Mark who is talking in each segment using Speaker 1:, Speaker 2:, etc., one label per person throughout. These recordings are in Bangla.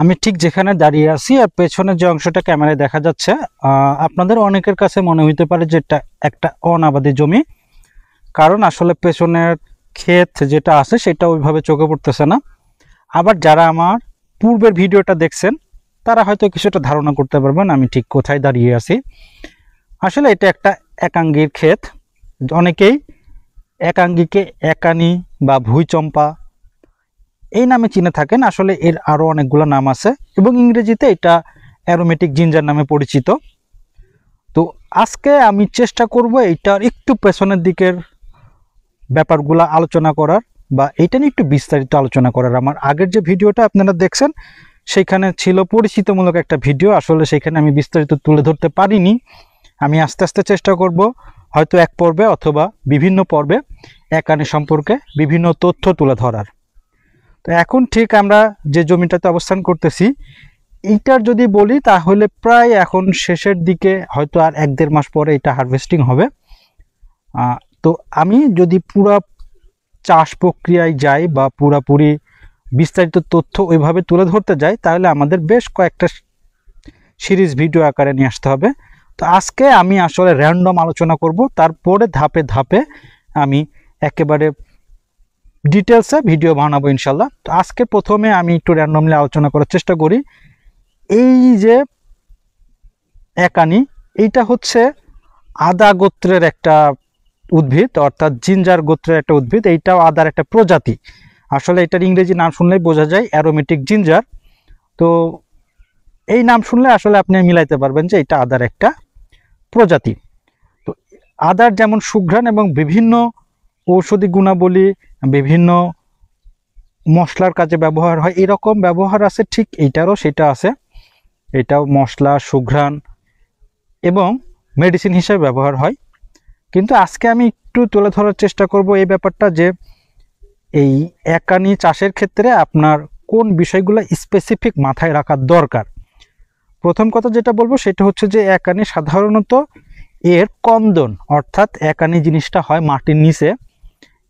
Speaker 1: আমি ঠিক যেখানে দাঁড়িয়ে আছি আর পেছনের যে অংশটা ক্যামেরায় দেখা যাচ্ছে, আপনাদের অনেকের কাছে মনে হইতে পারে যে এটা একটা অনাবাদি জমি, কারণ আসলে পেছনের ক্ষেত যেটা আছে সেটা ওইভাবে চোখে পড়তেছে না। আবার যারা আমার পূর্বের ভিডিওটা দেখছেন তারা হয়তো কিছুটা ধারণা করতে পারবেন আমি ঠিক কোথায় দাঁড়িয়ে আছি। আসলে এটা একটা একাঙ্গীর ক্ষেত। অনেকেই একাঙ্গীকে একানি বা ভুঁইচম্পা এই নামে চিনে থাকেন। আসলে এর আরও অনেকগুলো নাম আছে এবং ইংরেজিতে এটা অ্যারোমেটিক জিঞ্জার নামে পরিচিত। তো আজকে আমি চেষ্টা করব এইটার একটু পেছনের দিকের ব্যাপারগুলো আলোচনা করার, বা এটা নিয়ে একটু বিস্তারিত আলোচনা করার। আমার আগের যে ভিডিওটা আপনারা দেখছেন সেখানে ছিল পরিচিতমূলক একটা ভিডিও, আসলে সেখানে আমি বিস্তারিত তুলে ধরতে পারিনি। আমি আস্তে আস্তে চেষ্টা করব হয়তো এক পর্বে অথবা বিভিন্ন পর্বে একানি সম্পর্কে বিভিন্ন তথ্য তুলে ধরার। তো এখন ঠিক আমরা যে জমিটাতে অবস্থান করতেছি এইটার যদি বলি তাহলে প্রায় এখন শেষের দিকে, হয়তো আর 1-1.5 মাস পরে এটা হারভেস্টিং হবে। তো আমি যদি পুরা চাষ প্রক্রিয়ায় যাই বা পুরাপুরি বিস্তারিত তথ্য ওইভাবে তুলে ধরতে যাই তাহলে আমাদের বেশ কয়েকটা সিরিজ ভিডিও আকারে নিয়ে আসতে হবে। তো আজকে আমি আসলে র্যান্ডম আলোচনা করব, তারপরে ধাপে ধাপে আমি একেবারে ডিটেলসে ভিডিও বানাবো ইনশাল্লাহ। তো আজকে প্রথমে আমি একটু র্যান্ডমলি আলোচনা করার চেষ্টা করি। এই যে একানি, এইটা হচ্ছে আদা গোত্রের একটা উদ্ভিদ, অর্থাৎ জিঞ্জার গোত্রের একটা উদ্ভিদ। এইটাও আদার একটা প্রজাতি। আসলে এটার ইংরেজি নাম শুনলেই বোঝা যায় অ্যারোমেটিক জিঞ্জার। তো এই নাম শুনলে আসলে আপনি মিলাইতে পারবেন যে এটা আদার একটা প্রজাতি। তো আদার যেমন সুঘ্রাণ এবং বিভিন্ন ঔষধি গুণাবলী, বিভিন্ন মশলার কাজে ব্যবহার হয়, এরকম ব্যবহার আছে, ঠিক এইটারও সেটা আছে। এটাও মশলা, সুঘ্রাণ এবং মেডিসিন হিসেবে ব্যবহার হয়। কিন্তু আজকে আমি একটু তুলে ধরার চেষ্টা করব এই ব্যাপারটা যে এই একানি চাষের ক্ষেত্রে আপনার কোন বিষয়গুলো স্পেসিফিক মাথায় রাখার দরকার। প্রথম কথা যেটা বলবো সেটা হচ্ছে যে একানি সাধারণত এর কন্দন, অর্থাৎ একানি জিনিসটা হয় মাটির নিচে।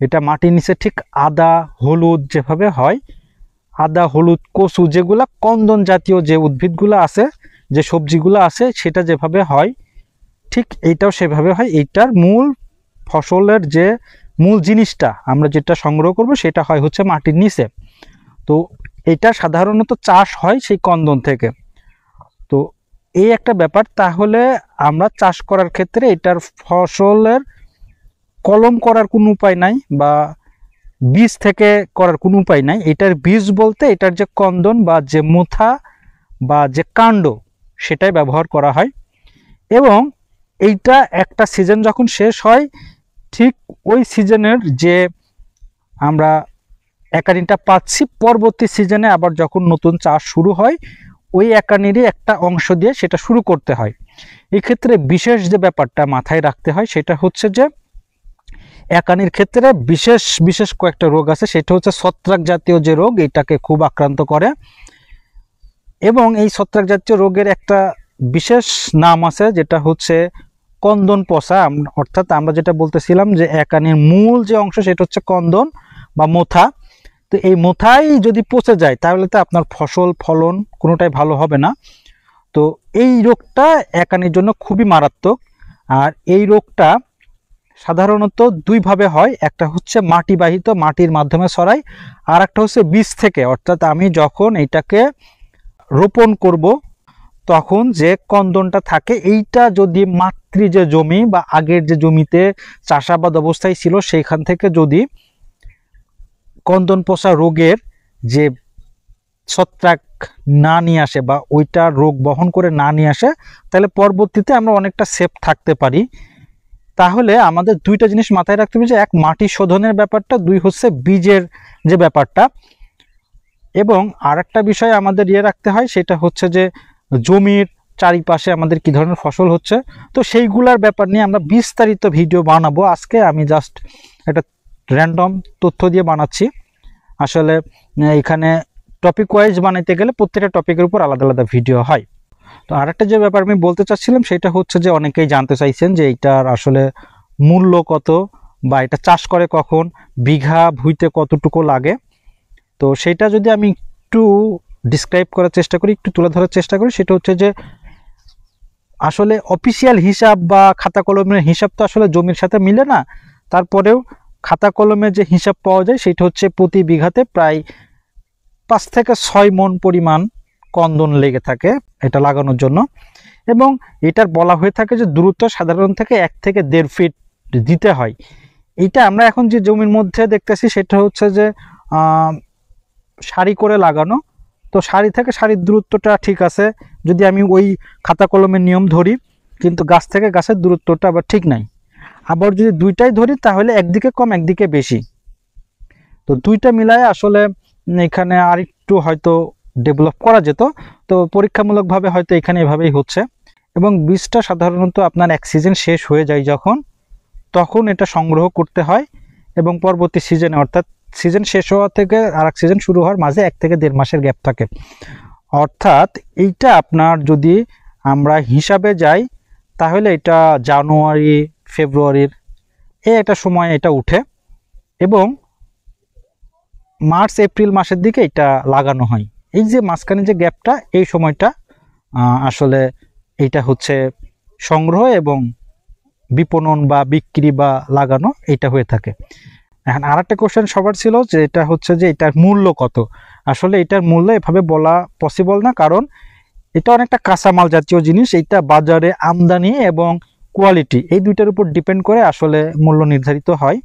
Speaker 1: এটা মাটির নিচে ঠিক আদা হলুদ যেভাবে হয়, আদা হলুদ কচু যেগুলা কন্দন জাতীয় যে উদ্ভিদগুলো আছে, যে সবজিগুলো আছে, সেটা যেভাবে হয় ঠিক এইটাও সেভাবে হয়। এইটার মূল ফসলের যে মূল জিনিসটা আমরা যেটা সংগ্রহ করব সেটা হয় হচ্ছে মাটির নিচে। তো এটা সাধারণত চাষ হয় সেই কন্দন থেকে। তো এই একটা ব্যাপার। তাহলে আমরা চাষ করার ক্ষেত্রে এটার ফসলের কলম করার কোনো উপায় নাই বা বীজ থেকে করার কোনো উপায় নাই। এটার বীজ বলতে এটার যে কন্দন বা যে মুথা বা যে কাণ্ড সেটাই ব্যবহার করা হয়। এবং এইটা একটা সিজন যখন শেষ হয় ঠিক ওই সিজনের যে আমরা একানিটা পাচ্ছি, পরবর্তী সিজনে আবার যখন নতুন চাষ শুরু হয় ওই একানিরই একটা অংশ দিয়ে সেটা শুরু করতে হয়। এক্ষেত্রে বিশেষ যে ব্যাপারটা মাথায় রাখতে হয় সেটা হচ্ছে যে একানির ক্ষেত্রে বিশেষ বিশেষ কয়েকটা রোগ আছে। সেটা হচ্ছে ছত্রাক জাতীয় যে রোগ, এটাকে খুব আক্রান্ত করে। এবং এই ছত্রাক জাতীয় রোগের একটা বিশেষ নাম আছে যেটা হচ্ছে কন্দন পচা। অর্থাৎ আমরা যেটা বলতেছিলাম যে একানির মূল যে অংশ সেটা হচ্ছে কন্দন বা মোথা। তো এই মোথাই যদি পচে যায় তাহলে তো আপনার ফসল ফলন কোনোটাই ভালো হবে না। তো এই রোগটা একানির জন্য খুবই মারাত্মক। আর এই রোগটা সাধারণত দুইভাবে হয়, একটা হচ্ছে মাটিবাহিত, মাটির মাধ্যমে ছড়ায়, আর একটা হচ্ছে বীজ থেকে। অর্থাৎ আমি যখন এইটাকে রোপণ করব তখন যে কন্দনটা থাকে এইটা যদি মাতৃ যে জমি বা আগের যে জমিতে চাষাবাদ অবস্থায় ছিল সেইখান থেকে যদি কন্দন পচা রোগের যে ছত্রাক না নিয়ে আসে বা ওইটা রোগ বহন করে না নিয়ে আসে তাহলে পরবর্তীতে আমরা অনেকটা সেফ থাকতে পারি। তাহলে আমাদের দুইটা জিনিস মাথায় রাখতে হবে, যে এক মাটি শোধনের ব্যাপারটা, দুই হচ্ছে বীজের যে ব্যাপারটা। এবং আরেকটা বিষয় আমাদের রাখতে হয় সেটা হচ্ছে যে জমির চারিপাশে আমাদের কি ধরনের ফসল হচ্ছে। তো সেইগুলার ব্যাপার নিয়ে আমরা বিস্তারিত ভিডিও বানাবো। আজকে আমি জাস্ট একটা র্যান্ডম তথ্য দিয়ে বানাচ্ছি। আসলে এখানে টপিক ওয়াইজ বানাইতে গেলে প্রত্যেকটা টপিকের উপর আলাদা আলাদা ভিডিও হয়। তো আরেকটা যে ব্যাপার আমি বলতে চাচ্ছিলাম সেটা হচ্ছে যে অনেকেই জানতে চাইছেন যে এইটার আসলে মূল্য কত বা এটা চাষ করে কখন, বিঘা ভুঁইতে কতটুকু লাগে। তো সেটা যদি আমি একটু ডিসক্রাইব করার চেষ্টা করি, একটু তুলে ধরার চেষ্টা করি, সেটা হচ্ছে যে আসলে অফিসিয়াল হিসাব বা খাতা কলমের হিসাব তো আসলে জমির সাথে মিলে না। তারপরেও খাতা কলমে যে হিসাব পাওয়া যায় সেটা হচ্ছে প্রতি বিঘাতে প্রায় 5 থেকে 6 মণ পরিমাণ কন্দন লেগে থাকে এটা লাগানোর জন্য। এবং এটার বলা হয়ে থাকে যে দূরত্ব সাধারণ থেকে 1 থেকে 1.5 ফিট দিতে হয়। এটা আমরা এখন যে জমির মধ্যে দেখতেছি সেটা হচ্ছে যে সারি করে লাগানো। তো সারি থেকে সারির দূরত্বটা ঠিক আছে যদি আমি ওই খাতা কলমের নিয়ম ধরি, কিন্তু গাছ থেকে গাছের দূরত্বটা আবার ঠিক নাই। আবার যদি দুইটাই ধরি তাহলে একদিকে কম একদিকে বেশি। তো দুইটা মিলায় আসলে এখানে আরেকটু হয়তো ডেভেলপ করা যেত। তো পরীক্ষামূলকভাবে হয়তো এখানে এভাবেই হচ্ছে। এবং বীজটা সাধারণত আপনার এক সিজন শেষ হয়ে যায় যখন, তখন এটা সংগ্রহ করতে হয় এবং পরবর্তী সিজনে, অর্থাৎ সিজন শেষ হওয়া থেকে আরেক সিজন শুরু হওয়ার মাঝে 1 থেকে 1.5 মাসের গ্যাপ থাকে। অর্থাৎ এইটা আপনার যদি আমরা হিসাবে যাই তাহলে এটা জানুয়ারি ফেব্রুয়ারির একটা সময় এটা উঠে এবং মার্চ এপ্রিল মাসের দিকে এটা লাগানো হয়। এই যে মাঝখানে যে গ্যাপটা, এই সময়টা আসলে এইটা হচ্ছে সংগ্রহ এবং বিপণন বা বিক্রি বা লাগানো এটা হয়ে থাকে। এখন আরেকটা কোশ্চেন সবার ছিল যে এটা হচ্ছে যে এটার মূল্য কত। আসলে এটার মূল্য এভাবে বলা পসিবল না, কারণ এটা অনেকটা কাঁচামাল জাতীয় জিনিস। এইটা বাজারে আমদানি এবং কোয়ালিটি এই দুইটার উপর ডিপেন্ড করে আসলে মূল্য নির্ধারিত হয়।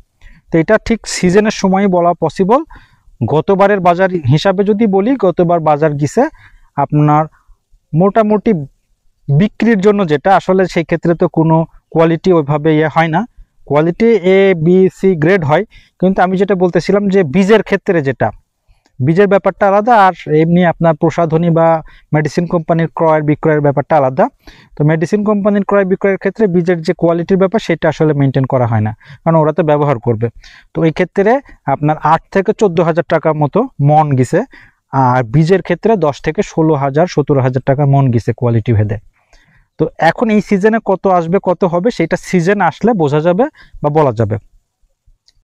Speaker 1: তো এটা ঠিক সিজনের সময় বলা পসিবল। গতবারের বাজার হিসাবে যদি বলি, গতবার বাজার গেছে আপনার মোটামুটি বিক্রির জন্য, যেটা আসলে সেই ক্ষেত্রে তো কোনো কোয়ালিটি ওইভাবে হয় না, quality A B C grade হয়। কিন্তু আমি যেটা বলতেছিলাম যে বীজের ক্ষেত্রে যেটা, বীজের ব্যাপারটা আলাদা, আর এমনি আপনার প্রসাধনী বা মেডিসিন কোম্পানির ক্রয় বিক্রয়ের ব্যাপারটা আলাদা। তো মেডিসিন কোম্পানির ক্রয় বিক্রয়ের ক্ষেত্রে বীজের যে কোয়ালিটির ব্যাপার সেটা আসলে মেনটেন করা হয় না, কারণ ওরা তো ব্যবহার করবে। তো এই ক্ষেত্রে আপনার 8 থেকে 14,000 টাকার মতো মন গেছে, আর বীজের ক্ষেত্রে 10 থেকে 16,000 17,000 টাকা মন গেছে কোয়ালিটি ভেদে। তো এখন এই সিজনে কত আসবে কত হবে সেটা সিজন আসলে বোঝা যাবে বা বলা যাবে।